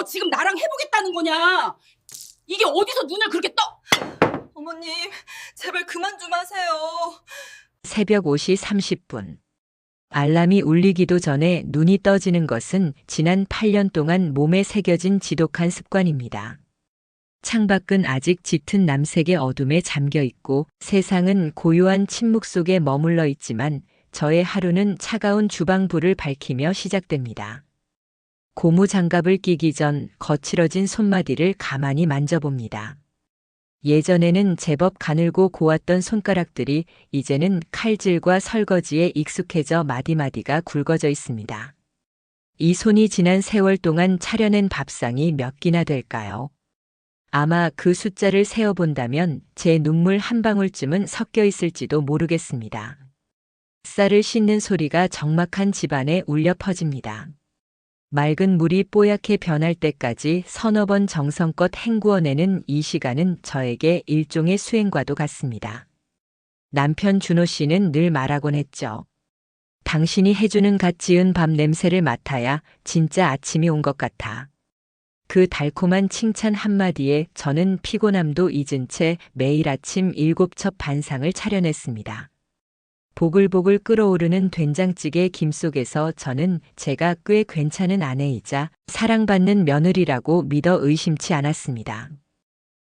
지금 나랑 해보겠다는 거냐? 이게 어디서 눈을 그렇게 떠? 어머님, 제발 그만 좀 하세요. 새벽 5시 30분. 알람이 울리기도 전에 눈이 떠지는 것은 지난 8년 동안 몸에 새겨진 지독한 습관입니다. 창밖은 아직 짙은 남색의 어둠에 잠겨 있고 세상은 고요한 침묵 속에 머물러 있지만 저의 하루는 차가운 주방불을 밝히며 시작됩니다. 고무 장갑을 끼기 전 거칠어진 손마디를 가만히 만져봅니다. 예전에는 제법 가늘고 고왔던 손가락들이 이제는 칼질과 설거지에 익숙해져 마디마디가 굵어져 있습니다. 이 손이 지난 세월 동안 차려낸 밥상이 몇 끼나 될까요? 아마 그 숫자를 세어본다면 제 눈물 한 방울쯤은 섞여 있을지도 모르겠습니다. 쌀을 씻는 소리가 적막한 집안에 울려 퍼집니다. 맑은 물이 뽀얗게 변할 때까지 서너 번 정성껏 헹구어내는 이 시간은 저에게 일종의 수행과도 같습니다. 남편 준호 씨는 늘 말하곤 했죠. 당신이 해주는 갓 지은 밥 냄새를 맡아야 진짜 아침이 온 것 같아. 그 달콤한 칭찬 한마디에 저는 피곤함도 잊은 채 매일 아침 7첩 반상을 차려냈습니다. 보글보글 끓어오르는 된장찌개 김 속에서 저는 제가 꽤 괜찮은 아내이자 사랑받는 며느리라고 믿어 의심치 않았습니다.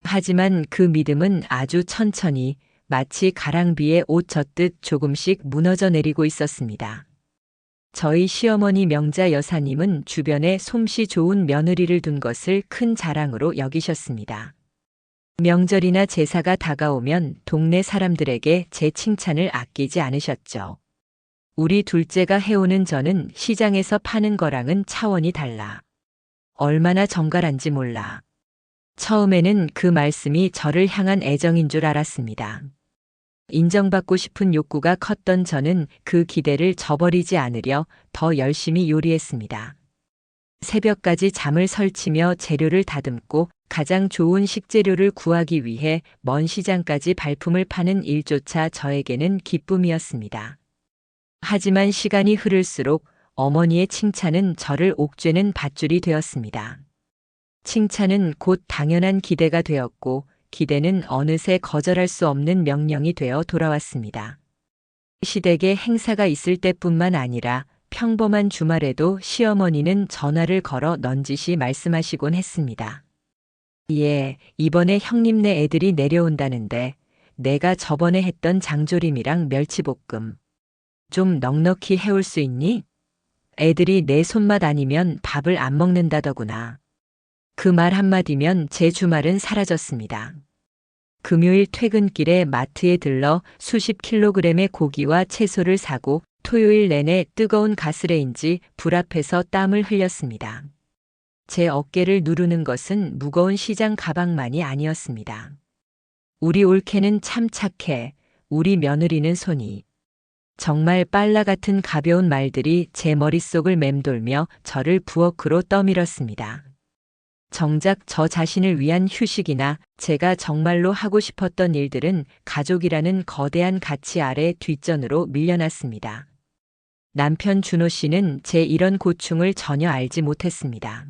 하지만 그 믿음은 아주 천천히 마치 가랑비에 옷 젖듯 조금씩 무너져 내리고 있었습니다. 저희 시어머니 명자 여사님은 주변에 솜씨 좋은 며느리를 둔 것을 큰 자랑으로 여기셨습니다. 명절이나 제사가 다가오면 동네 사람들에게 제 칭찬을 아끼지 않으셨죠. 우리 둘째가 해오는 저는 시장에서 파는 거랑은 차원이 달라. 얼마나 정갈한지 몰라. 처음에는 그 말씀이 저를 향한 애정인 줄 알았습니다. 인정받고 싶은 욕구가 컸던 저는 그 기대를 저버리지 않으려 더 열심히 요리했습니다. 새벽까지 잠을 설치며 재료를 다듬고 가장 좋은 식재료를 구하기 위해 먼 시장까지 발품을 파는 일조차 저에게는 기쁨이었습니다. 하지만 시간이 흐를수록 어머니의 칭찬은 저를 옥죄는 밧줄이 되었습니다. 칭찬은 곧 당연한 기대가 되었고 기대는 어느새 거절할 수 없는 명령이 되어 돌아왔습니다. 시댁에 행사가 있을 때뿐만 아니라 평범한 주말에도 시어머니는 전화를 걸어 넌지시 말씀하시곤 했습니다. 예, 이번에 형님네 애들이 내려온다는데 내가 저번에 했던 장조림이랑 멸치볶음 좀 넉넉히 해올 수 있니? 애들이 내 손맛 아니면 밥을 안 먹는다더구나. 그 말 한마디면 제 주말은 사라졌습니다. 금요일 퇴근길에 마트에 들러 수십 킬로그램의 고기와 채소를 사고 토요일 내내 뜨거운 가스레인지 불 앞에서 땀을 흘렸습니다. 제 어깨를 누르는 것은 무거운 시장 가방만이 아니었습니다. 우리 올케는 참 착해. 우리 며느리는 손이. 정말 빨라 같은 가벼운 말들이 제 머릿속을 맴돌며 저를 부엌으로 떠밀었습니다. 정작 저 자신을 위한 휴식이나 제가 정말로 하고 싶었던 일들은 가족이라는 거대한 가치 아래 뒷전으로 밀려났습니다. 남편 준호 씨는 제 이런 고충을 전혀 알지 못했습니다.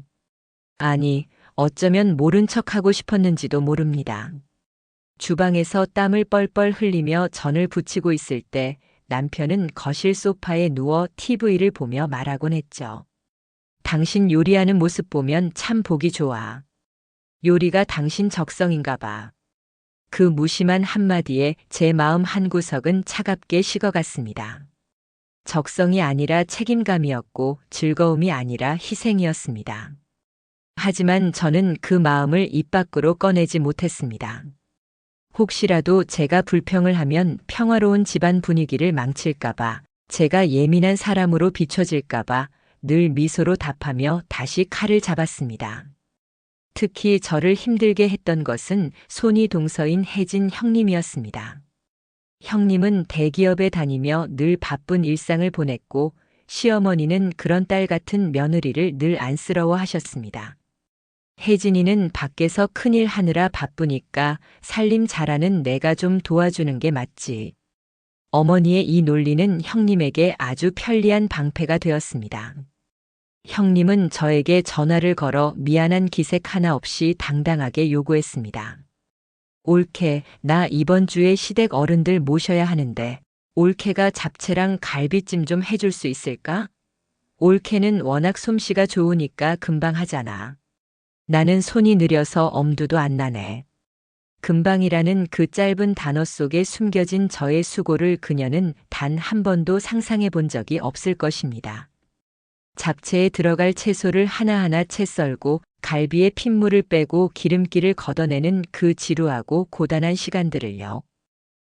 아니, 어쩌면 모른 척하고 싶었는지도 모릅니다. 주방에서 땀을 뻘뻘 흘리며 전을 부치고 있을 때 남편은 거실 소파에 누워 TV를 보며 말하곤 했죠. 당신 요리하는 모습 보면 참 보기 좋아. 요리가 당신 적성인가 봐. 그 무심한 한마디에 제 마음 한구석은 차갑게 식어갔습니다. 적성이 아니라 책임감이었고 즐거움이 아니라 희생이었습니다. 하지만 저는 그 마음을 입 밖으로 꺼내지 못했습니다. 혹시라도 제가 불평을 하면 평화로운 집안 분위기를 망칠까봐, 제가 예민한 사람으로 비춰질까봐 늘 미소로 답하며 다시 칼을 잡았습니다. 특히 저를 힘들게 했던 것은 손이 동서인 혜진 형님이었습니다. 형님은 대기업에 다니며 늘 바쁜 일상을 보냈고 시어머니는 그런 딸 같은 며느리를 늘 안쓰러워하셨습니다. 혜진이는 밖에서 큰일 하느라 바쁘니까 살림 잘하는 내가 좀 도와주는 게 맞지. 어머니의 이 논리는 형님에게 아주 편리한 방패가 되었습니다. 형님은 저에게 전화를 걸어 미안한 기색 하나 없이 당당하게 요구했습니다. 올케, 나 이번 주에 시댁 어른들 모셔야 하는데 올케가 잡채랑 갈비찜 좀 해줄 수 있을까? 올케는 워낙 솜씨가 좋으니까 금방 하잖아. 나는 손이 느려서 엄두도 안 나네. 금방이라는 그 짧은 단어 속에 숨겨진 저의 수고를 그녀는 단 한 번도 상상해 본 적이 없을 것입니다. 잡채에 들어갈 채소를 하나하나 채 썰고 갈비에 핏물을 빼고 기름기를 걷어내는 그 지루하고 고단한 시간들을요.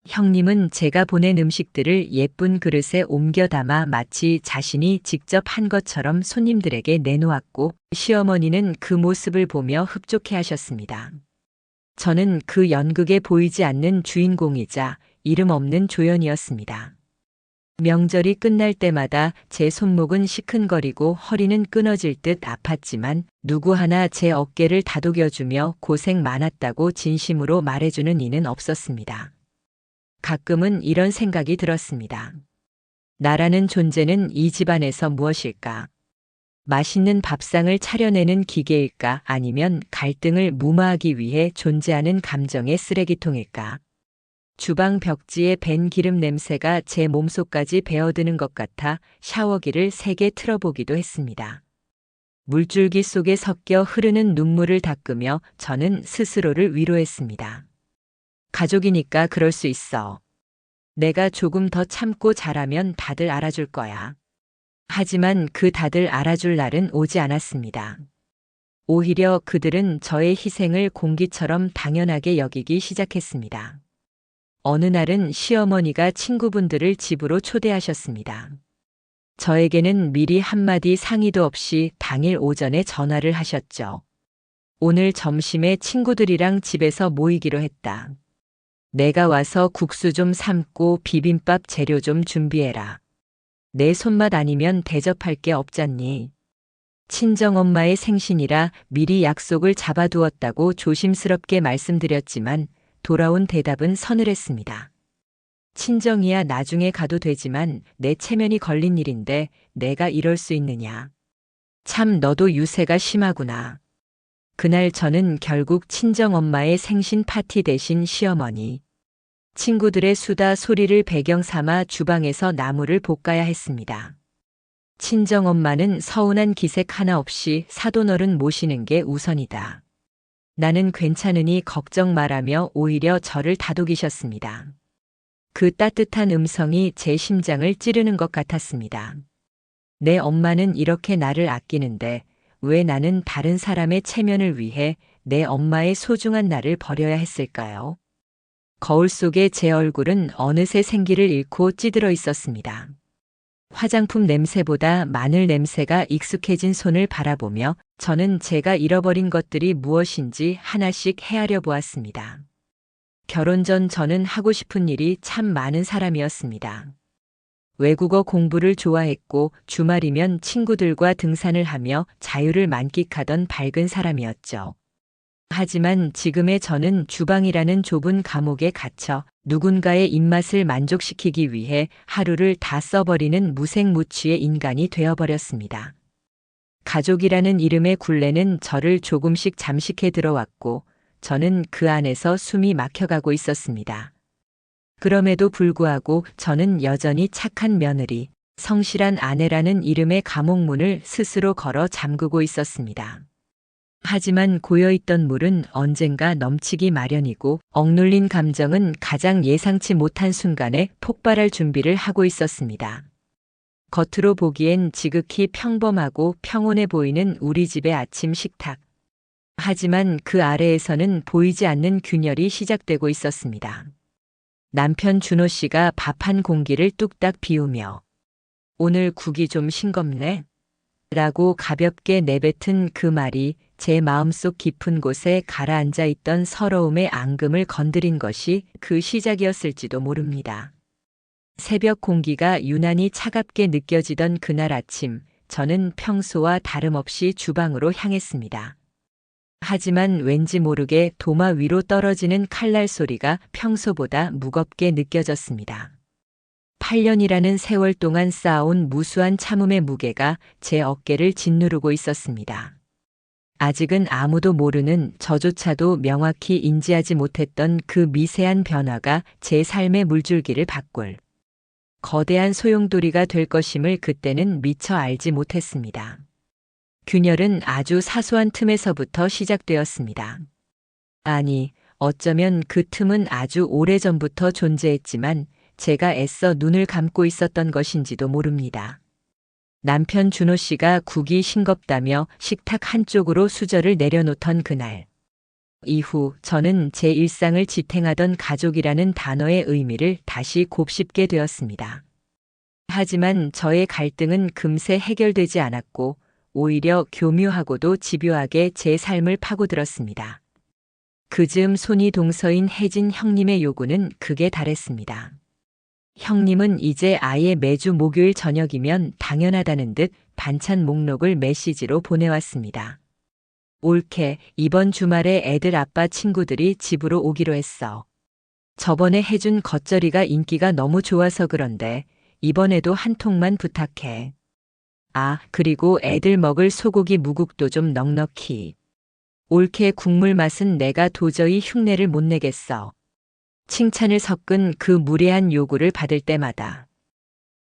형님은 제가 보낸 음식들을 예쁜 그릇에 옮겨 담아 마치 자신이 직접 한 것처럼 손님들에게 내놓았고 시어머니는 그 모습을 보며 흡족해 하셨습니다. 저는 그 연극에 보이지 않는 주인공이자 이름 없는 조연이었습니다. 명절이 끝날 때마다 제 손목은 시큰거리고 허리는 끊어질 듯 아팠지만 누구 하나 제 어깨를 다독여주며 고생 많았다고 진심으로 말해주는 이는 없었습니다. 가끔은 이런 생각이 들었습니다. 나라는 존재는 이 집안에서 무엇일까? 맛있는 밥상을 차려내는 기계일까? 아니면 갈등을 무마하기 위해 존재하는 감정의 쓰레기통일까? 주방 벽지에 밴 기름 냄새가 제 몸속까지 배어드는 것 같아 샤워기를 세게 틀어보기도 했습니다. 물줄기 속에 섞여 흐르는 눈물을 닦으며 저는 스스로를 위로했습니다. 가족이니까 그럴 수 있어. 내가 조금 더 참고 잘하면 다들 알아줄 거야. 하지만 그 다들 알아줄 날은 오지 않았습니다. 오히려 그들은 저의 희생을 공기처럼 당연하게 여기기 시작했습니다. 어느 날은 시어머니가 친구분들을 집으로 초대하셨습니다. 저에게는 미리 한마디 상의도 없이 당일 오전에 전화를 하셨죠. 오늘 점심에 친구들이랑 집에서 모이기로 했다. 내가 와서 국수 좀 삶고 비빔밥 재료 좀 준비해라. 내 손맛 아니면 대접할 게 없잖니. 친정엄마의 생신이라 미리 약속을 잡아두었다고 조심스럽게 말씀드렸지만 돌아온 대답은 서늘했습니다. 친정이야 나중에 가도 되지만 내 체면이 걸린 일인데 내가 이럴 수 있느냐. 참 너도 유세가 심하구나. 그날 저는 결국 친정엄마의 생신 파티 대신 시어머니, 친구들의 수다 소리를 배경 삼아 주방에서 나물을 볶아야 했습니다. 친정엄마는 서운한 기색 하나 없이 사돈어른 모시는 게 우선이다. 나는 괜찮으니 걱정 말라며 오히려 저를 다독이셨습니다. 그 따뜻한 음성이 제 심장을 찌르는 것 같았습니다. 내 엄마는 이렇게 나를 아끼는데 왜 나는 다른 사람의 체면을 위해 내 엄마의 소중한 나를 버려야 했을까요? 거울 속의 제 얼굴은 어느새 생기를 잃고 찌들어 있었습니다. 화장품 냄새보다 마늘 냄새가 익숙해진 손을 바라보며 저는 제가 잃어버린 것들이 무엇인지 하나씩 헤아려 보았습니다. 결혼 전 저는 하고 싶은 일이 참 많은 사람이었습니다. 외국어 공부를 좋아했고 주말이면 친구들과 등산을 하며 자유를 만끽하던 밝은 사람이었죠. 하지만 지금의 저는 주방이라는 좁은 감옥에 갇혀 누군가의 입맛을 만족시키기 위해 하루를 다 써버리는 무색무취의 인간이 되어버렸습니다. 가족이라는 이름의 굴레는 저를 조금씩 잠식해 들어왔고 저는 그 안에서 숨이 막혀가고 있었습니다. 그럼에도 불구하고 저는 여전히 착한 며느리, 성실한 아내라는 이름의 감옥문을 스스로 걸어 잠그고 있었습니다. 하지만 고여있던 물은 언젠가 넘치기 마련이고 억눌린 감정은 가장 예상치 못한 순간에 폭발할 준비를 하고 있었습니다. 겉으로 보기엔 지극히 평범하고 평온해 보이는 우리 집의 아침 식탁. 하지만 그 아래에서는 보이지 않는 균열이 시작되고 있었습니다. 남편 준호 씨가 밥 한 공기를 뚝딱 비우며 오늘 국이 좀 싱겁네? 라고 가볍게 내뱉은 그 말이 제 마음속 깊은 곳에 가라앉아 있던 서러움의 앙금을 건드린 것이 그 시작이었을지도 모릅니다. 새벽 공기가 유난히 차갑게 느껴지던 그날 아침, 저는 평소와 다름없이 주방으로 향했습니다. 하지만 왠지 모르게 도마 위로 떨어지는 칼날 소리가 평소보다 무겁게 느껴졌습니다. 8년이라는 세월 동안 쌓아온 무수한 참음의 무게가 제 어깨를 짓누르고 있었습니다. 아직은 아무도 모르는, 저조차도 명확히 인지하지 못했던 그 미세한 변화가 제 삶의 물줄기를 바꿀 거대한 소용돌이가 될 것임을 그때는 미처 알지 못했습니다. 균열은 아주 사소한 틈에서부터 시작되었습니다. 아니, 어쩌면 그 틈은 아주 오래전부터 존재했지만 제가 애써 눈을 감고 있었던 것인지도 모릅니다. 남편 준호 씨가 국이 싱겁다며 식탁 한쪽으로 수저를 내려놓던 그날. 이후 저는 제 일상을 지탱하던 가족이라는 단어의 의미를 다시 곱씹게 되었습니다. 하지만 저의 갈등은 금세 해결되지 않았고 오히려 교묘하고도 집요하게 제 삶을 파고들었습니다. 그즈음 손이 동서인 혜진 형님의 요구는 극에 달했습니다. 형님은 이제 아예 매주 목요일 저녁이면 당연하다는 듯 반찬 목록을 메시지로 보내왔습니다. 옳게, 이번 주말에 애들 아빠 친구들이 집으로 오기로 했어. 저번에 해준 겉절이가 인기가 너무 좋아서 그런데 이번에도 한 통만 부탁해. 아, 그리고 애들 먹을 소고기 무국도 좀 넉넉히. 옳게, 국물 맛은 내가 도저히 흉내를 못 내겠어. 칭찬을 섞은 그 무례한 요구를 받을 때마다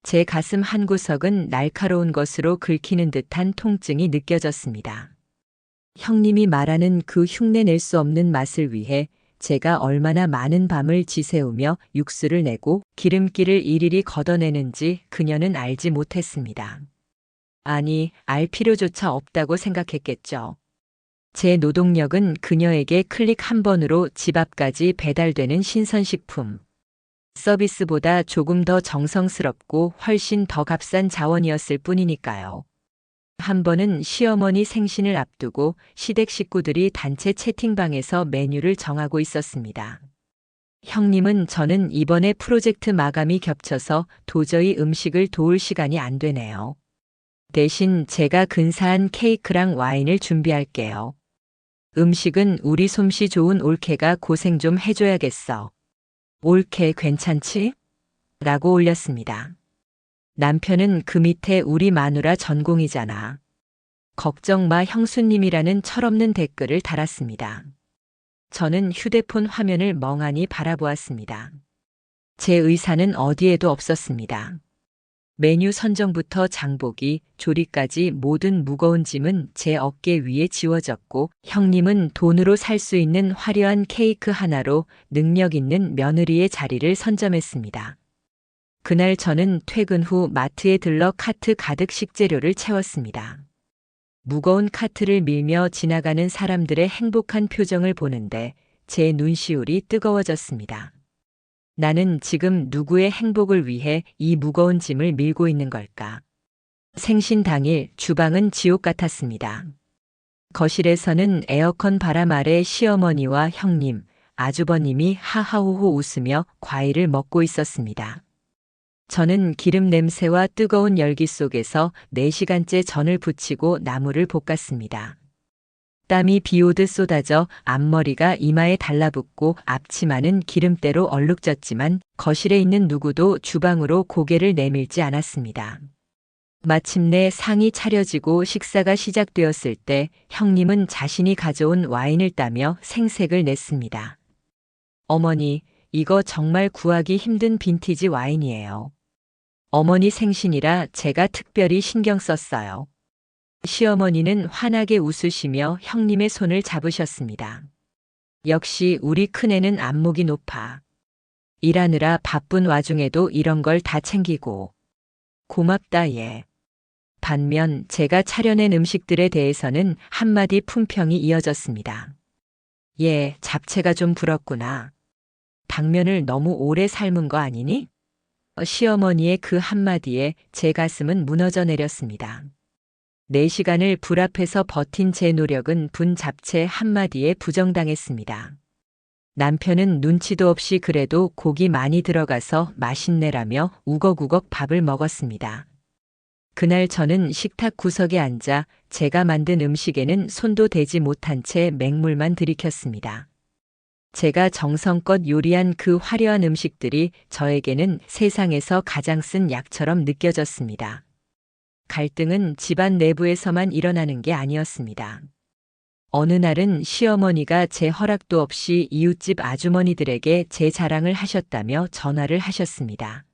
제 가슴 한구석은 날카로운 것으로 긁히는 듯한 통증이 느껴졌습니다. 형님이 말하는 그 흉내 낼 수 없는 맛을 위해 제가 얼마나 많은 밤을 지새우며 육수를 내고 기름기를 일일이 걷어내는지 그녀는 알지 못했습니다. 아니, 알 필요조차 없다고 생각했겠죠. 제 노동력은 그녀에게 클릭 한 번으로 집 앞까지 배달되는 신선식품 서비스보다 조금 더 정성스럽고 훨씬 더 값싼 자원이었을 뿐이니까요. 한 번은 시어머니 생신을 앞두고 시댁 식구들이 단체 채팅방에서 메뉴를 정하고 있었습니다. 형님은 저는 이번에 프로젝트 마감이 겹쳐서 도저히 음식을 도울 시간이 안 되네요. 대신 제가 근사한 케이크랑 와인을 준비할게요. 음식은 우리 솜씨 좋은 올케가 고생 좀 해줘야겠어. 올케 괜찮지? 라고 올렸습니다. 남편은 그 밑에 우리 마누라 전공이잖아. 걱정 마 형수님이라는 철없는 댓글을 달았습니다. 저는 휴대폰 화면을 멍하니 바라보았습니다. 제 의사는 어디에도 없었습니다. 메뉴 선정부터 장보기, 조리까지 모든 무거운 짐은 제 어깨 위에 지워졌고 형님은 돈으로 살 수 있는 화려한 케이크 하나로 능력 있는 며느리의 자리를 선점했습니다. 그날 저는 퇴근 후 마트에 들러 카트 가득 식재료를 채웠습니다. 무거운 카트를 밀며 지나가는 사람들의 행복한 표정을 보는데 제 눈시울이 뜨거워졌습니다. 나는 지금 누구의 행복을 위해 이 무거운 짐을 밀고 있는 걸까? 생신 당일 주방은 지옥 같았습니다. 거실에서는 에어컨 바람 아래 시어머니와 형님, 아주버님이 하하호호 웃으며 과일을 먹고 있었습니다. 저는 기름 냄새와 뜨거운 열기 속에서 4시간째 전을 부치고 나물을 볶았습니다. 땀이 비오듯 쏟아져 앞머리가 이마에 달라붙고 앞치마는 기름때로 얼룩졌지만 거실에 있는 누구도 주방으로 고개를 내밀지 않았습니다. 마침내 상이 차려지고 식사가 시작되었을 때 형님은 자신이 가져온 와인을 따며 생색을 냈습니다. 어머니, 이거 정말 구하기 힘든 빈티지 와인이에요. 어머니 생신이라 제가 특별히 신경 썼어요. 시어머니는 환하게 웃으시며 형님의 손을 잡으셨습니다. 역시 우리 큰애는 안목이 높아. 일하느라 바쁜 와중에도 이런 걸 다 챙기고. 고맙다 얘. 반면 제가 차려낸 음식들에 대해서는 한마디 품평이 이어졌습니다. 얘, 잡채가 좀 불었구나. 당면을 너무 오래 삶은 거 아니니? 시어머니의 그 한마디에 제 가슴은 무너져 내렸습니다. 4시간을 불 앞에서 버틴 제 노력은 분 잡채 한마디에 부정당했습니다. 남편은 눈치도 없이 그래도 고기 많이 들어가서 맛있네라며 우걱우걱 밥을 먹었습니다. 그날 저는 식탁 구석에 앉아 제가 만든 음식에는 손도 대지 못한 채 맹물만 들이켰습니다. 제가 정성껏 요리한 그 화려한 음식들이 저에게는 세상에서 가장 쓴 약처럼 느껴졌습니다. 갈등은 집안 내부에서만 일어나는 게 아니었습니다. 어느 날은 시어머니가 제 허락도 없이 이웃집 아주머니들에게 제 자랑을 하셨다며 전화를 하셨습니다.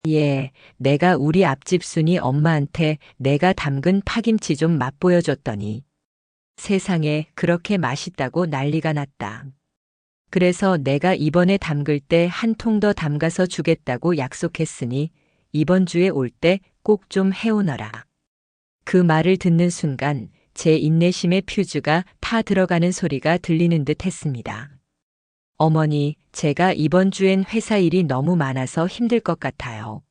예, 내가 우리 앞집 순이 엄마한테 내가 담근 파김치 좀 맛보여줬더니 세상에 그렇게 맛있다고 난리가 났다. 그래서 내가 이번에 담글 때 한 통 더 담가서 주겠다고 약속했으니 이번 주에 올 때 꼭 좀 해오너라. 그 말을 듣는 순간 제 인내심의 퓨즈가 타 들어가는 소리가 들리는 듯 했습니다. 어머니, 제가 이번 주엔 회사 일이 너무 많아서 힘들 것 같아요.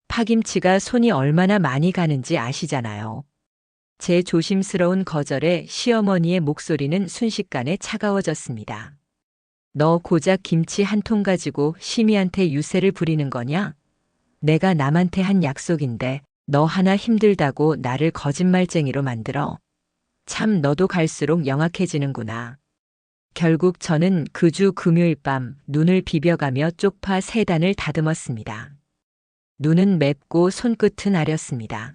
파김치가 손이 얼마나 많이 가는지 아시잖아요. 제 조심스러운 거절에 시어머니의 목소리는 순식간에 차가워졌습니다. 너 고작 김치 한 통 가지고 심이한테 유세를 부리는 거냐? 내가 남한테 한 약속인데 너 하나 힘들다고 나를 거짓말쟁이로 만들어. 참 너도 갈수록 영악해지는구나. 결국 저는 그 주 금요일 밤 눈을 비벼가며 쪽파 3단을 다듬었습니다. 눈은 맵고 손끝은 아렸습니다.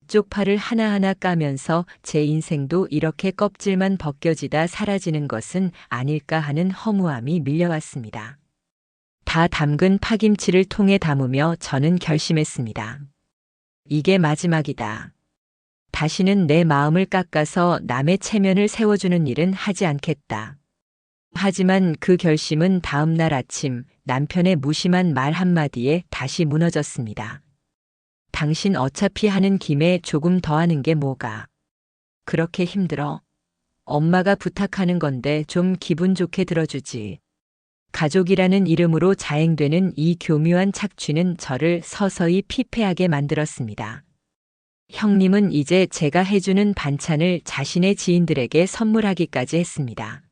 쪽파를 하나하나 까면서 제 인생도 이렇게 껍질만 벗겨지다 사라지는 것은 아닐까 하는 허무함이 밀려왔습니다. 다 담근 파김치를 통에 담으며 저는 결심했습니다. 이게 마지막이다. 다시는 내 마음을 깎아서 남의 체면을 세워주는 일은 하지 않겠다. 하지만 그 결심은 다음 날 아침 남편의 무심한 말 한마디에 다시 무너졌습니다. 당신 어차피 하는 김에 조금 더 하는 게 뭐가 그렇게 힘들어? 엄마가 부탁하는 건데 좀 기분 좋게 들어주지. 가족이라는 이름으로 자행되는 이 교묘한 착취는 저를 서서히 피폐하게 만들었습니다. 형님은 이제 제가 해주는 반찬을 자신의 지인들에게 선물하기까지 했습니다.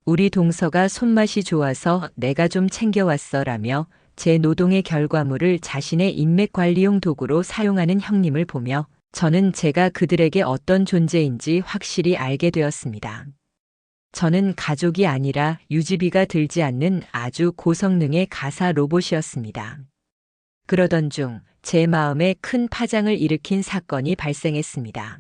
우리 동서가 손맛이 좋아서 내가 좀 챙겨왔어라며 제 노동의 결과물을 자신의 인맥관리용 도구로 사용하는 형님을 보며 저는 제가 그들에게 어떤 존재인지 확실히 알게 되었습니다. 저는 가족이 아니라 유지비가 들지 않는 아주 고성능의 가사 로봇이었습니다. 그러던 중 제 마음에 큰 파장을 일으킨 사건이 발생했습니다.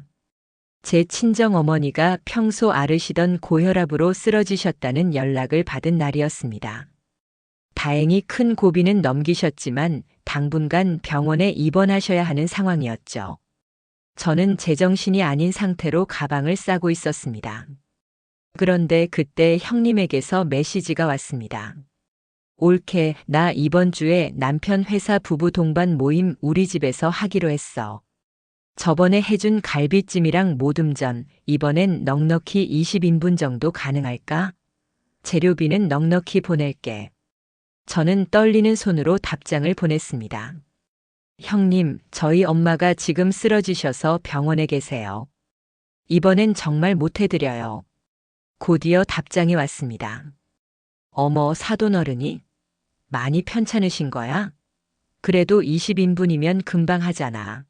제 친정어머니가 평소 앓으시던 고혈압으로 쓰러지셨다는 연락을 받은 날이었습니다. 다행히 큰 고비는 넘기셨지만 당분간 병원에 입원하셔야 하는 상황이었죠. 저는 제정신이 아닌 상태로 가방을 싸고 있었습니다. 그런데 그때 형님에게서 메시지가 왔습니다. 올케, 나 이번 주에 남편 회사 부부 동반 모임 우리 집에서 하기로 했어. 저번에 해준 갈비찜이랑 모듬전, 이번엔 넉넉히 20인분 정도 가능할까? 재료비는 넉넉히 보낼게. 저는 떨리는 손으로 답장을 보냈습니다. 형님, 저희 엄마가 지금 쓰러지셔서 병원에 계세요. 이번엔 정말 못해드려요. 곧이어 답장이 왔습니다. 어머, 사돈어른이? 많이 편찮으신 거야? 그래도 20인분이면 금방 하잖아.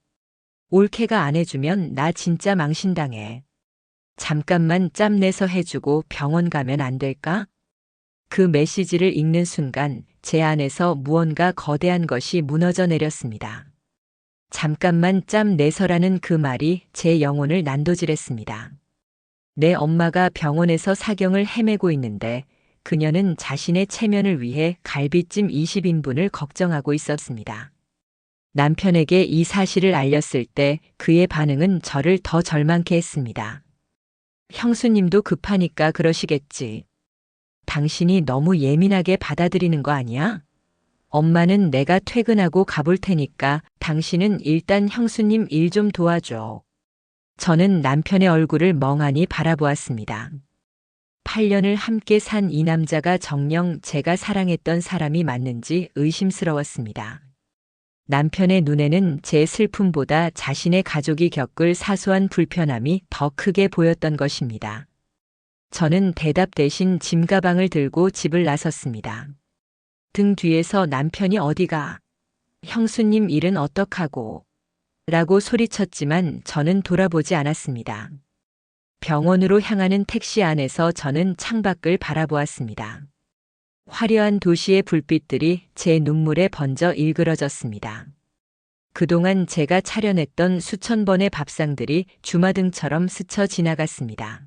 올케가 안 해주면 나 진짜 망신당해. 잠깐만 짬내서 해주고 병원 가면 안 될까? 그 메시지를 읽는 순간 제 안에서 무언가 거대한 것이 무너져 내렸습니다. 잠깐만 짬내서라는 그 말이 제 영혼을 난도질했습니다. 내 엄마가 병원에서 사경을 헤매고 있는데 그녀는 자신의 체면을 위해 갈비찜 20인분을 걱정하고 있었습니다. 남편에게 이 사실을 알렸을 때 그의 반응은 저를 더 절망케 했습니다. 형수님도 급하니까 그러시겠지. 당신이 너무 예민하게 받아들이는 거 아니야? 엄마는 내가 퇴근하고 가볼 테니까 당신은 일단 형수님 일 좀 도와줘. 저는 남편의 얼굴을 멍하니 바라보았습니다. 8년을 함께 산 이 남자가 정녕 제가 사랑했던 사람이 맞는지 의심스러웠습니다. 남편의 눈에는 제 슬픔보다 자신의 가족이 겪을 사소한 불편함이 더 크게 보였던 것입니다. 저는 대답 대신 짐가방을 들고 집을 나섰습니다. 등 뒤에서 남편이 어디가? 형수님 일은 어떡하고? 라고 소리쳤지만 저는 돌아보지 않았습니다. 병원으로 향하는 택시 안에서 저는 창밖을 바라보았습니다. 화려한 도시의 불빛들이 제 눈물에 번져 일그러졌습니다. 그동안 제가 차려냈던 수천 번의 밥상들이 주마등처럼 스쳐 지나갔습니다.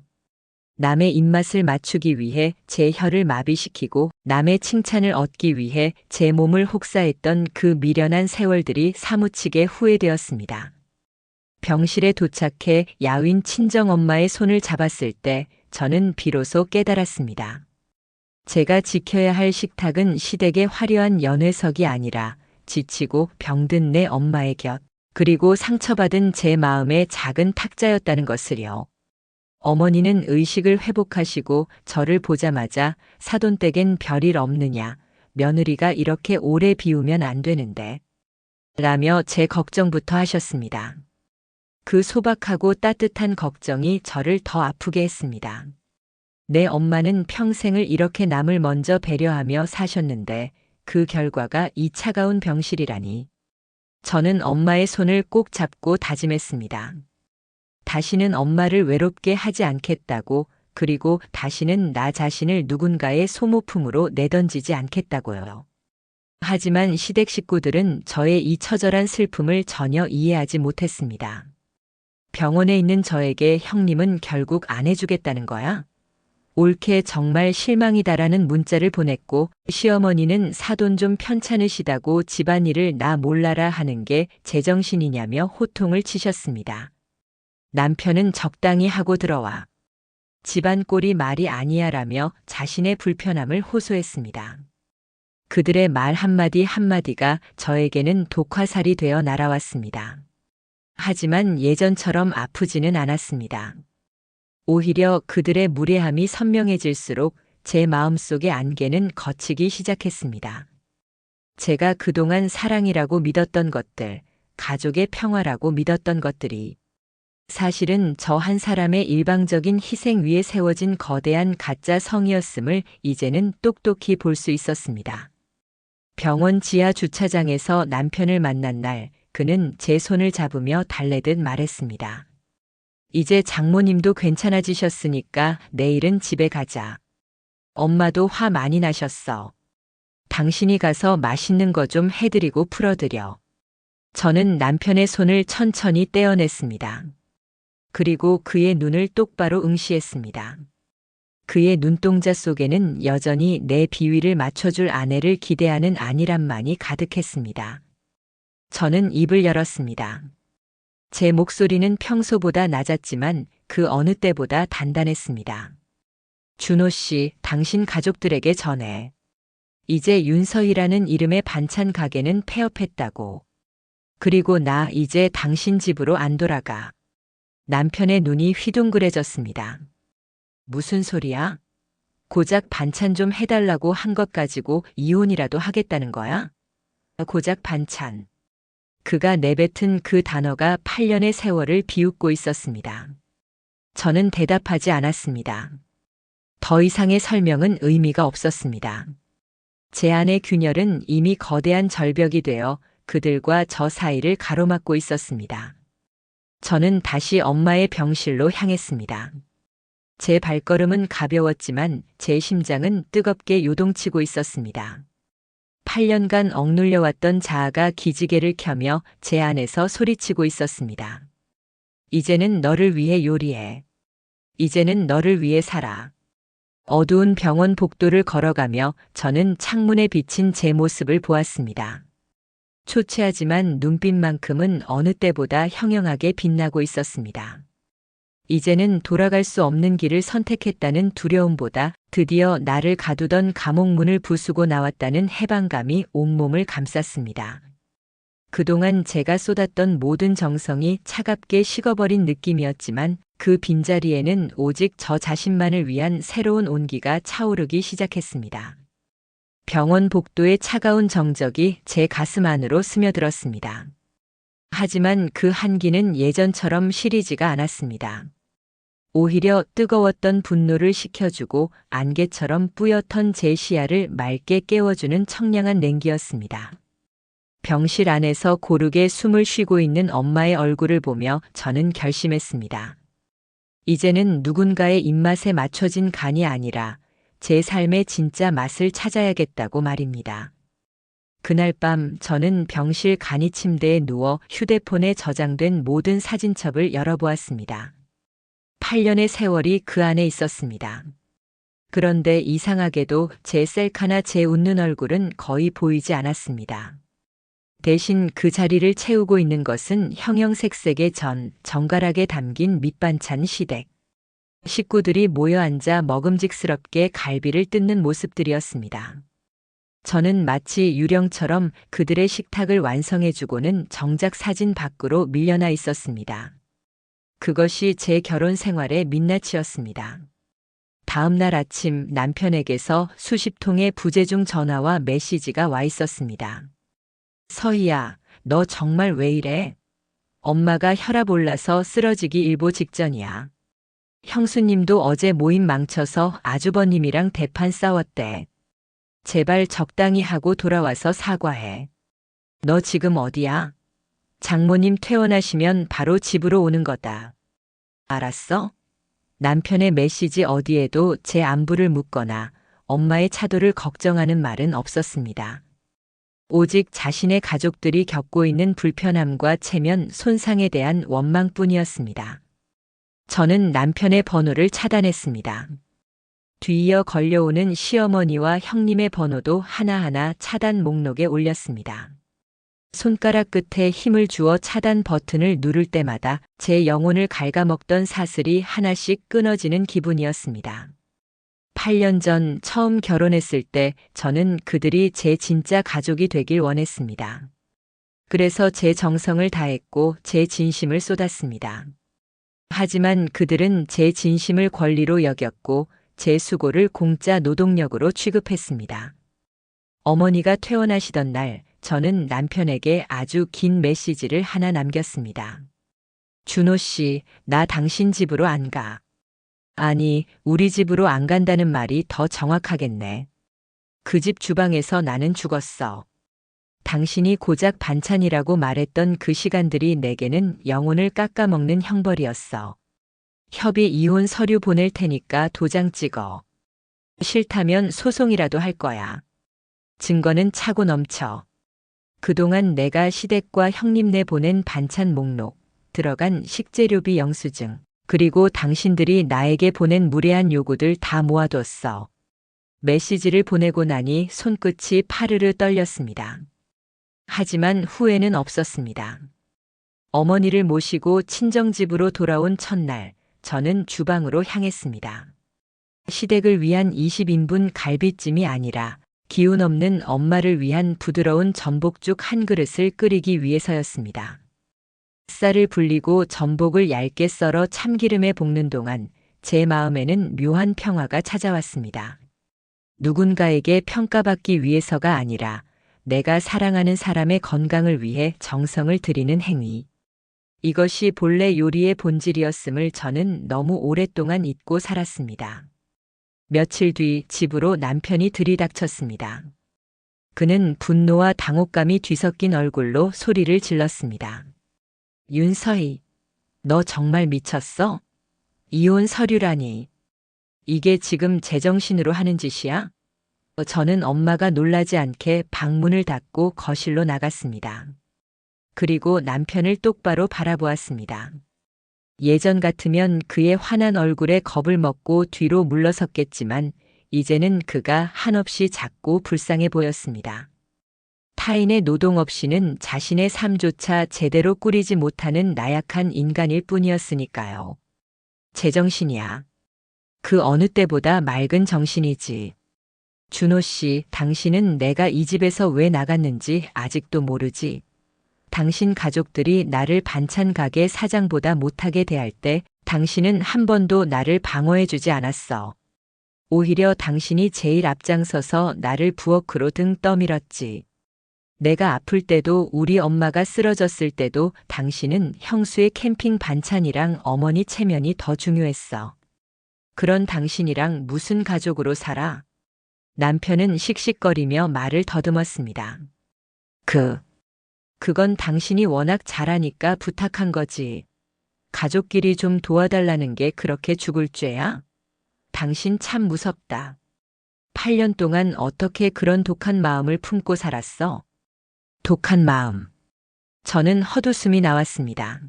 남의 입맛을 맞추기 위해 제 혀를 마비시키고 남의 칭찬을 얻기 위해 제 몸을 혹사했던 그 미련한 세월들이 사무치게 후회되었습니다. 병실에 도착해 야윈 친정엄마의 손을 잡았을 때 저는 비로소 깨달았습니다. 제가 지켜야 할 식탁은 시댁의 화려한 연회석이 아니라 지치고 병든 내 엄마의 곁, 그리고 상처받은 제 마음의 작은 탁자였다는 것을요. 어머니는 의식을 회복하시고 저를 보자마자 사돈댁엔 별일 없느냐, 며느리가 이렇게 오래 비우면 안 되는데, 라며 제 걱정부터 하셨습니다. 그 소박하고 따뜻한 걱정이 저를 더 아프게 했습니다. 내 엄마는 평생을 이렇게 남을 먼저 배려하며 사셨는데 그 결과가 이 차가운 병실이라니. 저는 엄마의 손을 꼭 잡고 다짐했습니다. 다시는 엄마를 외롭게 하지 않겠다고, 그리고 다시는 나 자신을 누군가의 소모품으로 내던지지 않겠다고요. 하지만 시댁 식구들은 저의 이 처절한 슬픔을 전혀 이해하지 못했습니다. 병원에 있는 저에게 형님은 결국 안 해주겠다는 거야? 옳게 정말 실망이다라는 문자를 보냈고, 시어머니는 사돈 좀 편찮으시다고 집안일을 나 몰라라 하는 게 제정신이냐며 호통을 치셨습니다. 남편은 적당히 하고 들어와. 집안 꼴이 말이 아니야라며 자신의 불편함을 호소했습니다. 그들의 말 한마디 한마디가 저에게는 독화살이 되어 날아왔습니다. 하지만 예전처럼 아프지는 않았습니다. 오히려 그들의 무례함이 선명해질수록 제 마음속의 안개는 걷히기 시작했습니다. 제가 그동안 사랑이라고 믿었던 것들, 가족의 평화라고 믿었던 것들이 사실은 저 한 사람의 일방적인 희생 위에 세워진 거대한 가짜 성이었음을 이제는 똑똑히 볼 수 있었습니다. 병원 지하 주차장에서 남편을 만난 날, 그는 제 손을 잡으며 달래듯 말했습니다. 이제 장모님도 괜찮아지셨으니까 내일은 집에 가자. 엄마도 화 많이 나셨어. 당신이 가서 맛있는 거 좀 해드리고 풀어드려. 저는 남편의 손을 천천히 떼어냈습니다. 그리고 그의 눈을 똑바로 응시했습니다. 그의 눈동자 속에는 여전히 내 비위를 맞춰줄 아내를 기대하는 안일함만이 가득했습니다. 저는 입을 열었습니다. 제 목소리는 평소보다 낮았지만 그 어느 때보다 단단했습니다. 준호 씨, 당신 가족들에게 전해. 이제 윤서희라는 이름의 반찬 가게는 폐업했다고. 그리고 나 이제 당신 집으로 안 돌아가. 남편의 눈이 휘둥그레졌습니다. 무슨 소리야? 고작 반찬 좀 해달라고 한 것 가지고 이혼이라도 하겠다는 거야? 고작 반찬. 그가 내뱉은 그 단어가 8년의 세월을 비웃고 있었습니다. 저는 대답하지 않았습니다. 더 이상의 설명은 의미가 없었습니다. 제 안의 균열은 이미 거대한 절벽이 되어 그들과 저 사이를 가로막고 있었습니다. 저는 다시 엄마의 병실로 향했습니다. 제 발걸음은 가벼웠지만 제 심장은 뜨겁게 요동치고 있었습니다. 8년간 억눌려왔던 자아가 기지개를 켜며 제 안에서 소리치고 있었습니다. 이제는 너를 위해 요리해. 이제는 너를 위해 살아. 어두운 병원 복도를 걸어가며 저는 창문에 비친 제 모습을 보았습니다. 초췌하지만 눈빛만큼은 어느 때보다 형형하게 빛나고 있었습니다. 이제는 돌아갈 수 없는 길을 선택했다는 두려움보다 드디어 나를 가두던 감옥문을 부수고 나왔다는 해방감이 온몸을 감쌌습니다. 그동안 제가 쏟았던 모든 정성이 차갑게 식어버린 느낌이었지만 그 빈자리에는 오직 저 자신만을 위한 새로운 온기가 차오르기 시작했습니다. 병원 복도의 차가운 정적이 제 가슴 안으로 스며들었습니다. 하지만 그 한기는 예전처럼 시리지가 않았습니다. 오히려 뜨거웠던 분노를 식혀주고 안개처럼 뿌옇던 제 시야를 맑게 깨워주는 청량한 냉기였습니다. 병실 안에서 고르게 숨을 쉬고 있는 엄마의 얼굴을 보며 저는 결심했습니다. 이제는 누군가의 입맛에 맞춰진 간이 아니라 제 삶의 진짜 맛을 찾아야겠다고 말입니다. 그날 밤 저는 병실 간이 침대에 누워 휴대폰에 저장된 모든 사진첩을 열어보았습니다. 8년의 세월이 그 안에 있었습니다. 그런데 이상하게도 제 셀카나 제 웃는 얼굴은 거의 보이지 않았습니다. 대신 그 자리를 채우고 있는 것은 형형색색의 정갈하게 담긴 밑반찬 시댁. 식구들이 모여 앉아 먹음직스럽게 갈비를 뜯는 모습들이었습니다. 저는 마치 유령처럼 그들의 식탁을 완성해주고는 정작 사진 밖으로 밀려나 있었습니다. 그것이 제 결혼 생활의 민낯이었습니다. 다음 날 아침 남편에게서 수십 통의 부재중 전화와 메시지가 와 있었습니다. 서희야, 너 정말 왜 이래? 엄마가 혈압 올라서 쓰러지기 일보 직전이야. 형수님도 어제 모임 망쳐서 아주버님이랑 대판 싸웠대. 제발 적당히 하고 돌아와서 사과해. 너 지금 어디야? 장모님 퇴원하시면 바로 집으로 오는 거다. 알았어? 남편의 메시지 어디에도 제 안부를 묻거나 엄마의 차도를 걱정하는 말은 없었습니다. 오직 자신의 가족들이 겪고 있는 불편함과 체면 손상에 대한 원망뿐이었습니다. 저는 남편의 번호를 차단했습니다. 뒤이어 걸려오는 시어머니와 형님의 번호도 하나하나 차단 목록에 올렸습니다. 손가락 끝에 힘을 주어 차단 버튼을 누를 때마다 제 영혼을 갉아먹던 사슬이 하나씩 끊어지는 기분이었습니다. 8년 전 처음 결혼했을 때 저는 그들이 제 진짜 가족이 되길 원했습니다. 그래서 제 정성을 다했고 제 진심을 쏟았습니다. 하지만 그들은 제 진심을 권리로 여겼고 제 수고를 공짜 노동력으로 취급했습니다. 어머니가 퇴원하시던 날 저는 남편에게 아주 긴 메시지를 하나 남겼습니다. 준호 씨, 나 당신 집으로 안 가. 아니, 우리 집으로 안 간다는 말이 더 정확하겠네. 그 집 주방에서 나는 죽었어. 당신이 고작 반찬이라고 말했던 그 시간들이 내게는 영혼을 깎아먹는 형벌이었어. 협의 이혼 서류 보낼 테니까 도장 찍어. 싫다면 소송이라도 할 거야. 증거는 차고 넘쳐. 그동안 내가 시댁과 형님네 보낸 반찬 목록, 들어간 식재료비 영수증, 그리고 당신들이 나에게 보낸 무례한 요구들 다 모아뒀어. 메시지를 보내고 나니 손끝이 파르르 떨렸습니다. 하지만 후회는 없었습니다. 어머니를 모시고 친정집으로 돌아온 첫날, 저는 주방으로 향했습니다. 시댁을 위한 20인분 갈비찜이 아니라 기운 없는 엄마를 위한 부드러운 전복죽 한 그릇을 끓이기 위해서였습니다. 쌀을 불리고 전복을 얇게 썰어 참기름에 볶는 동안 제 마음에는 묘한 평화가 찾아왔습니다. 누군가에게 평가받기 위해서가 아니라 내가 사랑하는 사람의 건강을 위해 정성을 들이는 행위. 이것이 본래 요리의 본질이었음을 저는 너무 오랫동안 잊고 살았습니다. 며칠 뒤 집으로 남편이 들이닥쳤습니다. 그는 분노와 당혹감이 뒤섞인 얼굴로 소리를 질렀습니다. 윤서희, 너 정말 미쳤어? 이혼 서류라니. 이게 지금 제정신으로 하는 짓이야? 저는 엄마가 놀라지 않게 방문을 닫고 거실로 나갔습니다. 그리고 남편을 똑바로 바라보았습니다. 예전 같으면 그의 환한 얼굴에 겁을 먹고 뒤로 물러섰겠지만 이제는 그가 한없이 작고 불쌍해 보였습니다. 타인의 노동 없이는 자신의 삶조차 제대로 꾸리지 못하는 나약한 인간일 뿐이었으니까요. 제정신이야. 그 어느 때보다 맑은 정신이지. 준호 씨, 당신은 내가 이 집에서 왜 나갔는지 아직도 모르지. 당신 가족들이 나를 반찬 가게 사장보다 못하게 대할 때 당신은 한 번도 나를 방어해주지 않았어. 오히려 당신이 제일 앞장서서 나를 부엌으로 등 떠밀었지. 내가 아플 때도 우리 엄마가 쓰러졌을 때도 당신은 형수의 캠핑 반찬이랑 어머니 체면이 더 중요했어. 그런 당신이랑 무슨 가족으로 살아? 남편은 씩씩거리며 말을 더듬었습니다. 그건 당신이 워낙 잘하니까 부탁한 거지. 가족끼리 좀 도와달라는 게 그렇게 죽을 죄야? 당신 참 무섭다. 8년 동안 어떻게 그런 독한 마음을 품고 살았어? 독한 마음. 저는 헛웃음이 나왔습니다.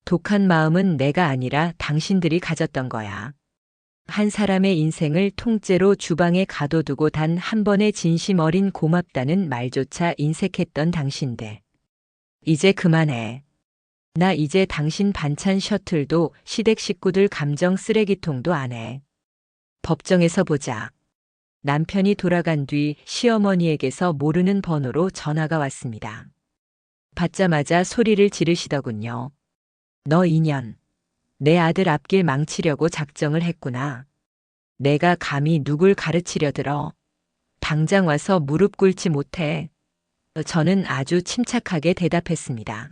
독한 마음은 내가 아니라 당신들이 가졌던 거야. 한 사람의 인생을 통째로 주방에 가둬두고 단 한 번의 진심 어린 고맙다는 말조차 인색했던 당신들. 이제 그만해. 나 이제 당신 반찬 셔틀도 시댁 식구들 감정 쓰레기통도 안 해. 법정에서 보자. 남편이 돌아간 뒤 시어머니에게서 모르는 번호로 전화가 왔습니다. 받자마자 소리를 지르시더군요. 너 인연. 내 아들 앞길 망치려고 작정을 했구나. 내가 감히 누굴 가르치려 들어. 당장 와서 무릎 꿇지 못해. 저는 아주 침착하게 대답했습니다.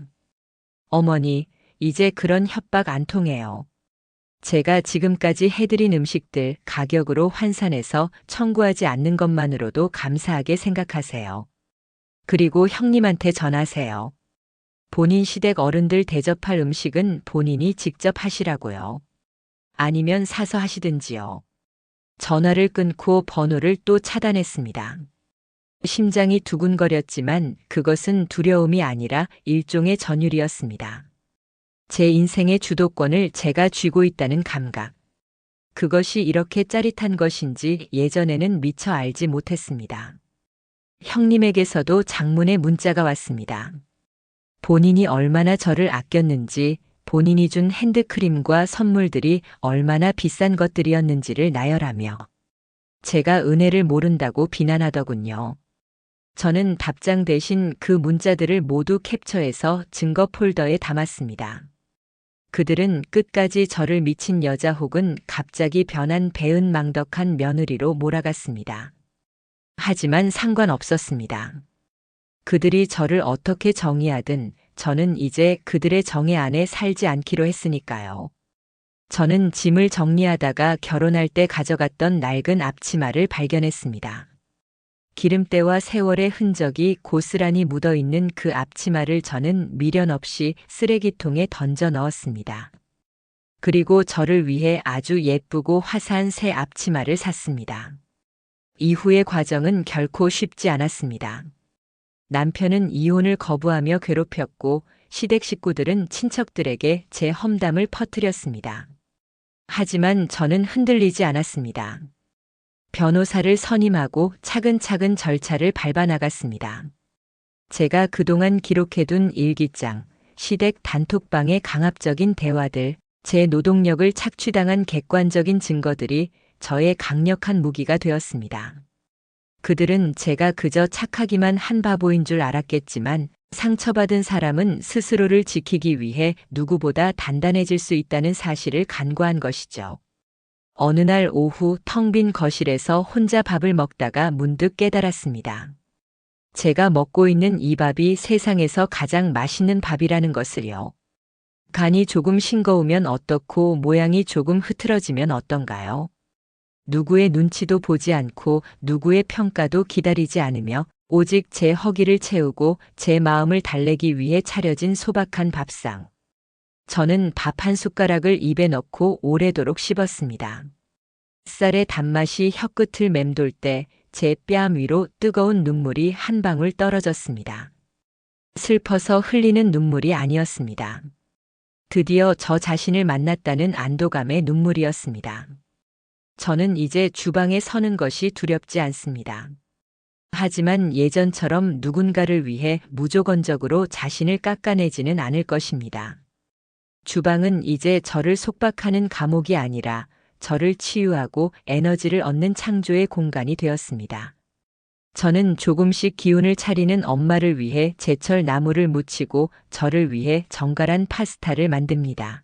어머니, 이제 그런 협박 안 통해요. 제가 지금까지 해드린 음식들 가격으로 환산해서 청구하지 않는 것만으로도 감사하게 생각하세요. 그리고 형님한테 전하세요. 본인 시댁 어른들 대접할 음식은 본인이 직접 하시라고요. 아니면 사서 하시든지요. 전화를 끊고 번호를 또 차단했습니다. 심장이 두근거렸지만 그것은 두려움이 아니라 일종의 전율이었습니다. 제 인생의 주도권을 제가 쥐고 있다는 감각. 그것이 이렇게 짜릿한 것인지 예전에는 미처 알지 못했습니다. 형님에게서도 장문의 문자가 왔습니다. 본인이 얼마나 저를 아꼈는지, 본인이 준 핸드크림과 선물들이 얼마나 비싼 것들이었는지를 나열하며 제가 은혜를 모른다고 비난하더군요. 저는 답장 대신 그 문자들을 모두 캡처해서 증거 폴더에 담았습니다. 그들은 끝까지 저를 미친 여자 혹은 갑자기 변한 배은망덕한 며느리로 몰아갔습니다. 하지만 상관없었습니다. 그들이 저를 어떻게 정의하든 저는 이제 그들의 정의 안에 살지 않기로 했으니까요. 저는 짐을 정리하다가 결혼할 때 가져갔던 낡은 앞치마를 발견했습니다. 기름때와 세월의 흔적이 고스란히 묻어있는 그 앞치마를 저는 미련 없이 쓰레기통에 던져 넣었습니다. 그리고 저를 위해 아주 예쁘고 화사한 새 앞치마를 샀습니다. 이후의 과정은 결코 쉽지 않았습니다. 남편은 이혼을 거부하며 괴롭혔고 시댁 식구들은 친척들에게 제 험담을 퍼뜨렸습니다. 하지만 저는 흔들리지 않았습니다. 변호사를 선임하고 차근차근 절차를 밟아 나갔습니다. 제가 그동안 기록해둔 일기장, 시댁 단톡방의 강압적인 대화들, 제 노동력을 착취당한 객관적인 증거들이 저의 강력한 무기가 되었습니다. 그들은 제가 그저 착하기만 한 바보인 줄 알았겠지만 상처받은 사람은 스스로를 지키기 위해 누구보다 단단해질 수 있다는 사실을 간과한 것이죠. 어느 날 오후 텅 빈 거실에서 혼자 밥을 먹다가 문득 깨달았습니다. 제가 먹고 있는 이 밥이 세상에서 가장 맛있는 밥이라는 것을요. 간이 조금 싱거우면 어떻고 모양이 조금 흐트러지면 어떤가요? 누구의 눈치도 보지 않고 누구의 평가도 기다리지 않으며 오직 제 허기를 채우고 제 마음을 달래기 위해 차려진 소박한 밥상. 저는 밥 한 숟가락을 입에 넣고 오래도록 씹었습니다. 쌀의 단맛이 혀끝을 맴돌 때 제 뺨 위로 뜨거운 눈물이 한 방울 떨어졌습니다. 슬퍼서 흘리는 눈물이 아니었습니다. 드디어 저 자신을 만났다는 안도감의 눈물이었습니다. 저는 이제 주방에 서는 것이 두렵지 않습니다. 하지만 예전처럼 누군가를 위해 무조건적으로 자신을 깎아내지는 않을 것입니다. 주방은 이제 저를 속박하는 감옥이 아니라 저를 치유하고 에너지를 얻는 창조의 공간이 되었습니다. 저는 조금씩 기운을 차리는 엄마를 위해 제철 나물을 무치고 저를 위해 정갈한 파스타를 만듭니다.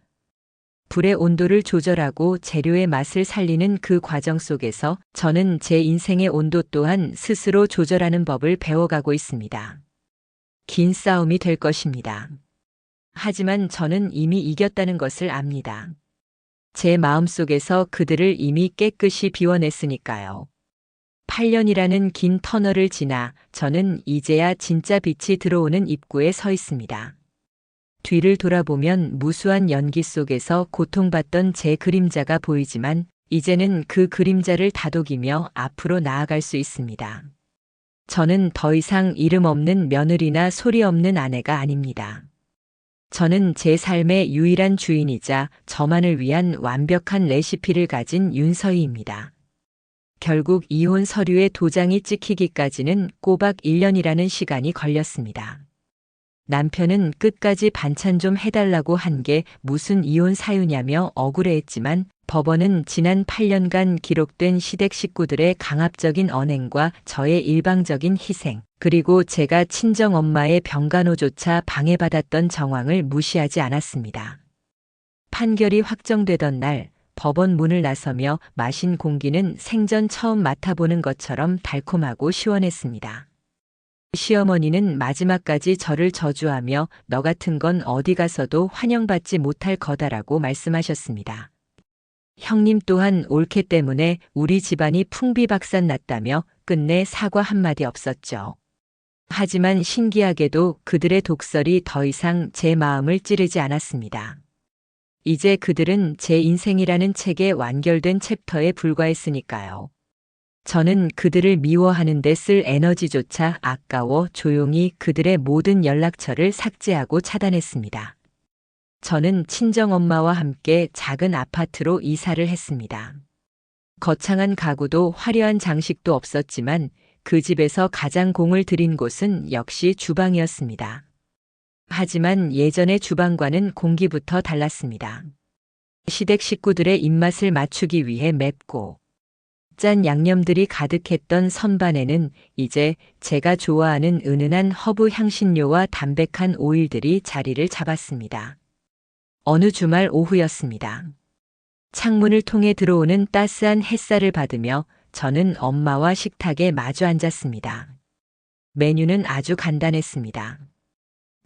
불의 온도를 조절하고 재료의 맛을 살리는 그 과정 속에서 저는 제 인생의 온도 또한 스스로 조절하는 법을 배워가고 있습니다. 긴 싸움이 될 것입니다. 하지만 저는 이미 이겼다는 것을 압니다. 제 마음속에서 그들을 이미 깨끗이 비워냈으니까요. 8년이라는 긴 터널을 지나 저는 이제야 진짜 빛이 들어오는 입구에 서 있습니다. 뒤를 돌아보면 무수한 연기 속에서 고통받던 제 그림자가 보이지만 이제는 그 그림자를 다독이며 앞으로 나아갈 수 있습니다. 저는 더 이상 이름 없는 며느리나 소리 없는 아내가 아닙니다. 저는 제 삶의 유일한 주인이자 저만을 위한 완벽한 레시피를 가진 윤서희입니다. 결국 이혼 서류에 도장이 찍히기까지는 꼬박 1년이라는 시간이 걸렸습니다. 남편은 끝까지 반찬 좀 해달라고 한 게 무슨 이혼 사유냐며 억울해했지만 법원은 지난 8년간 기록된 시댁 식구들의 강압적인 언행과 저의 일방적인 희생, 그리고 제가 친정엄마의 병간호조차 방해받았던 정황을 무시하지 않았습니다. 판결이 확정되던 날 법원 문을 나서며 마신 공기는 생전 처음 맡아보는 것처럼 달콤하고 시원했습니다. 시어머니는 마지막까지 저를 저주하며 너 같은 건 어디 가서도 환영받지 못할 거다라고 말씀하셨습니다. 형님 또한 올케 때문에 우리 집안이 풍비박산 났다며 끝내 사과 한마디 없었죠. 하지만 신기하게도 그들의 독설이 더 이상 제 마음을 찌르지 않았습니다. 이제 그들은 제 인생이라는 책의 완결된 챕터에 불과했으니까요. 저는 그들을 미워하는 데 쓸 에너지조차 아까워 조용히 그들의 모든 연락처를 삭제하고 차단했습니다. 저는 친정엄마와 함께 작은 아파트로 이사를 했습니다. 거창한 가구도 화려한 장식도 없었지만 그 집에서 가장 공을 들인 곳은 역시 주방이었습니다. 하지만 예전의 주방과는 공기부터 달랐습니다. 시댁 식구들의 입맛을 맞추기 위해 맵고 짠 양념들이 가득했던 선반에는 이제 제가 좋아하는 은은한 허브 향신료와 담백한 오일들이 자리를 잡았습니다. 어느 주말 오후였습니다. 창문을 통해 들어오는 따스한 햇살을 받으며 저는 엄마와 식탁에 마주 앉았습니다. 메뉴는 아주 간단했습니다.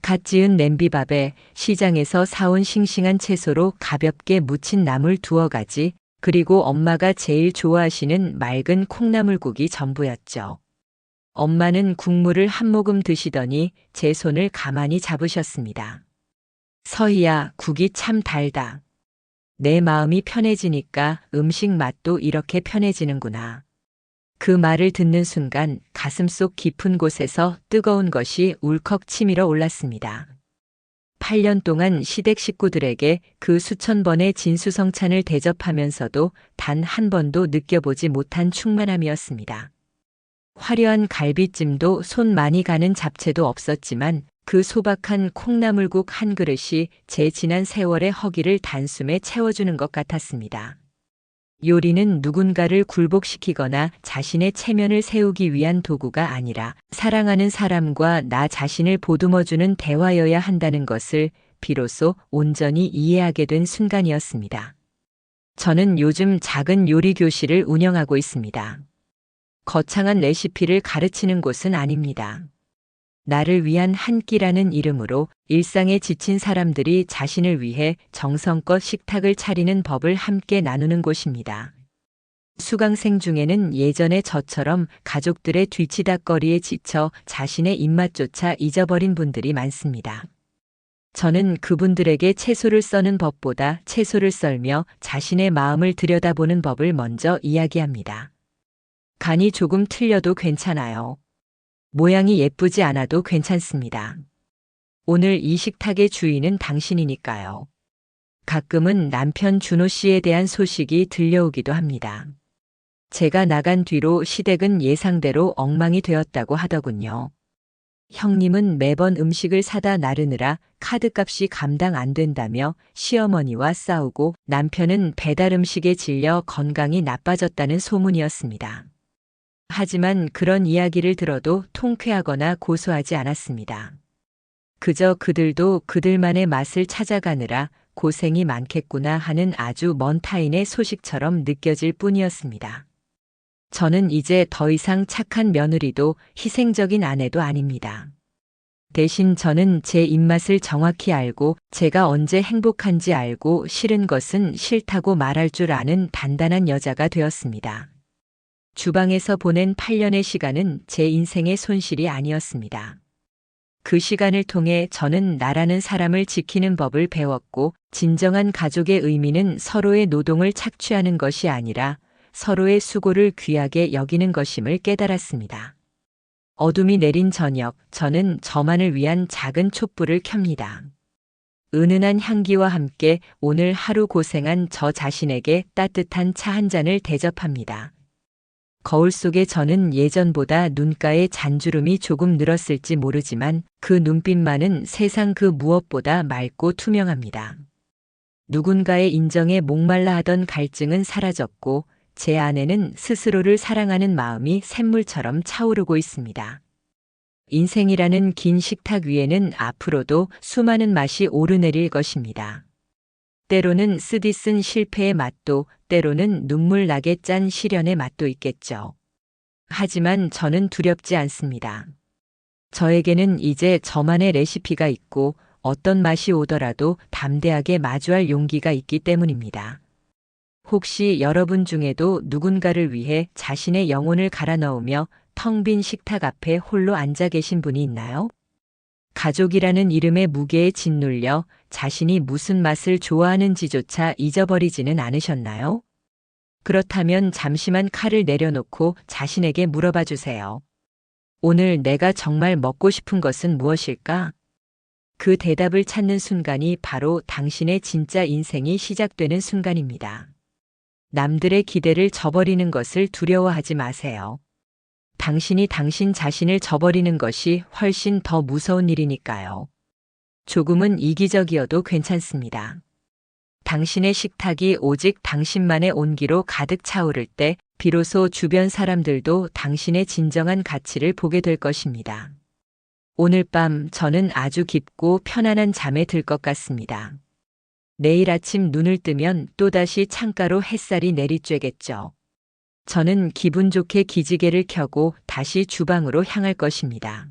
갓 지은 냄비밥에 시장에서 사온 싱싱한 채소로 가볍게 무친 나물 2가지, 그리고 엄마가 제일 좋아하시는 맑은 콩나물국이 전부였죠. 엄마는 국물을 한 모금 드시더니 제 손을 가만히 잡으셨습니다. 서희야, 국이 참 달다. 내 마음이 편해지니까 음식 맛도 이렇게 편해지는구나. 그 말을 듣는 순간 가슴속 깊은 곳에서 뜨거운 것이 울컥 치밀어 올랐습니다. 8년 동안 시댁 식구들에게 그 수천 번의 진수성찬을 대접하면서도 단 한 번도 느껴보지 못한 충만함이었습니다. 화려한 갈비찜도 손 많이 가는 잡채도 없었지만 그 소박한 콩나물국 한 그릇이 제 지난 세월의 허기를 단숨에 채워주는 것 같았습니다. 요리는 누군가를 굴복시키거나 자신의 체면을 세우기 위한 도구가 아니라 사랑하는 사람과 나 자신을 보듬어주는 대화여야 한다는 것을 비로소 온전히 이해하게 된 순간이었습니다. 저는 요즘 작은 요리 교실을 운영하고 있습니다. 거창한 레시피를 가르치는 곳은 아닙니다. 나를 위한 한 끼라는 이름으로 일상에 지친 사람들이 자신을 위해 정성껏 식탁을 차리는 법을 함께 나누는 곳입니다. 수강생 중에는 예전에 저처럼 가족들의 뒤치다꺼리에 지쳐 자신의 입맛조차 잊어버린 분들이 많습니다. 저는 그분들에게 채소를 써는 법보다 채소를 썰며 자신의 마음을 들여다보는 법을 먼저 이야기합니다. 간이 조금 틀려도 괜찮아요. 모양이 예쁘지 않아도 괜찮습니다. 오늘 이 식탁의 주인은 당신이니까요. 가끔은 남편 준호 씨에 대한 소식이 들려오기도 합니다. 제가 나간 뒤로 시댁은 예상대로 엉망이 되었다고 하더군요. 형님은 매번 음식을 사다 나르느라 카드값이 감당 안 된다며 시어머니와 싸우고 남편은 배달 음식에 질려 건강이 나빠졌다는 소문이었습니다. 하지만 그런 이야기를 들어도 통쾌하거나 고소하지 않았습니다. 그저 그들도 그들만의 맛을 찾아가느라 고생이 많겠구나 하는 아주 먼 타인의 소식처럼 느껴질 뿐이었습니다. 저는 이제 더 이상 착한 며느리도 희생적인 아내도 아닙니다. 대신 저는 제 입맛을 정확히 알고 제가 언제 행복한지 알고 싫은 것은 싫다고 말할 줄 아는 단단한 여자가 되었습니다. 주방에서 보낸 8년의 시간은 제 인생의 손실이 아니었습니다. 그 시간을 통해 저는 나라는 사람을 지키는 법을 배웠고, 진정한 가족의 의미는 서로의 노동을 착취하는 것이 아니라 서로의 수고를 귀하게 여기는 것임을 깨달았습니다. 어둠이 내린 저녁, 저는 저만을 위한 작은 촛불을 켭니다. 은은한 향기와 함께 오늘 하루 고생한 저 자신에게 따뜻한 차 한 잔을 대접합니다. 거울 속에 저는 예전보다 눈가에 잔주름이 조금 늘었을지 모르지만 그 눈빛만은 세상 그 무엇보다 맑고 투명합니다. 누군가의 인정에 목말라 하던 갈증은 사라졌고 제 안에는 스스로를 사랑하는 마음이 샘물처럼 차오르고 있습니다. 인생이라는 긴 식탁 위에는 앞으로도 수많은 맛이 오르내릴 것입니다. 때로는 쓰디쓴 실패의 맛도, 때로는 눈물 나게 짠 시련의 맛도 있겠죠. 하지만 저는 두렵지 않습니다. 저에게는 이제 저만의 레시피가 있고 어떤 맛이 오더라도 담대하게 마주할 용기가 있기 때문입니다. 혹시 여러분 중에도 누군가를 위해 자신의 영혼을 갈아 넣으며 텅 빈 식탁 앞에 홀로 앉아 계신 분이 있나요? 가족이라는 이름의 무게에 짓눌려 자신이 무슨 맛을 좋아하는지조차 잊어버리지는 않으셨나요? 그렇다면 잠시만 칼을 내려놓고 자신에게 물어봐 주세요. 오늘 내가 정말 먹고 싶은 것은 무엇일까? 그 대답을 찾는 순간이 바로 당신의 진짜 인생이 시작되는 순간입니다. 남들의 기대를 저버리는 것을 두려워하지 마세요. 당신이 당신 자신을 저버리는 것이 훨씬 더 무서운 일이니까요. 조금은 이기적이어도 괜찮습니다. 당신의 식탁이 오직 당신만의 온기로 가득 차오를 때 비로소 주변 사람들도 당신의 진정한 가치를 보게 될 것입니다. 오늘 밤 저는 아주 깊고 편안한 잠에 들 것 같습니다. 내일 아침 눈을 뜨면 또다시 창가로 햇살이 내리쬐겠죠. 저는 기분 좋게 기지개를 켜고 다시 주방으로 향할 것입니다.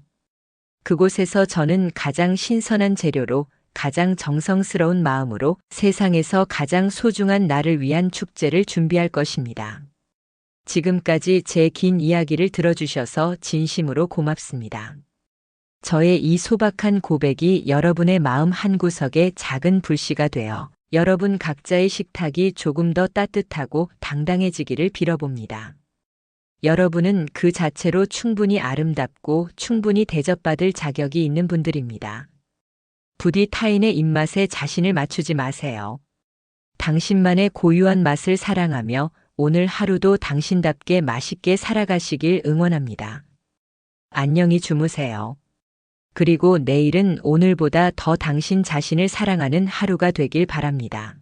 그곳에서 저는 가장 신선한 재료로 가장 정성스러운 마음으로 세상에서 가장 소중한 나를 위한 축제를 준비할 것입니다. 지금까지 제 긴 이야기를 들어주셔서 진심으로 고맙습니다. 저의 이 소박한 고백이 여러분의 마음 한구석에 작은 불씨가 되어 여러분 각자의 식탁이 조금 더 따뜻하고 당당해지기를 빌어봅니다. 여러분은 그 자체로 충분히 아름답고 충분히 대접받을 자격이 있는 분들입니다. 부디 타인의 입맛에 자신을 맞추지 마세요. 당신만의 고유한 맛을 사랑하며 오늘 하루도 당신답게 맛있게 살아가시길 응원합니다. 안녕히 주무세요. 그리고 내일은 오늘보다 더 당신 자신을 사랑하는 하루가 되길 바랍니다.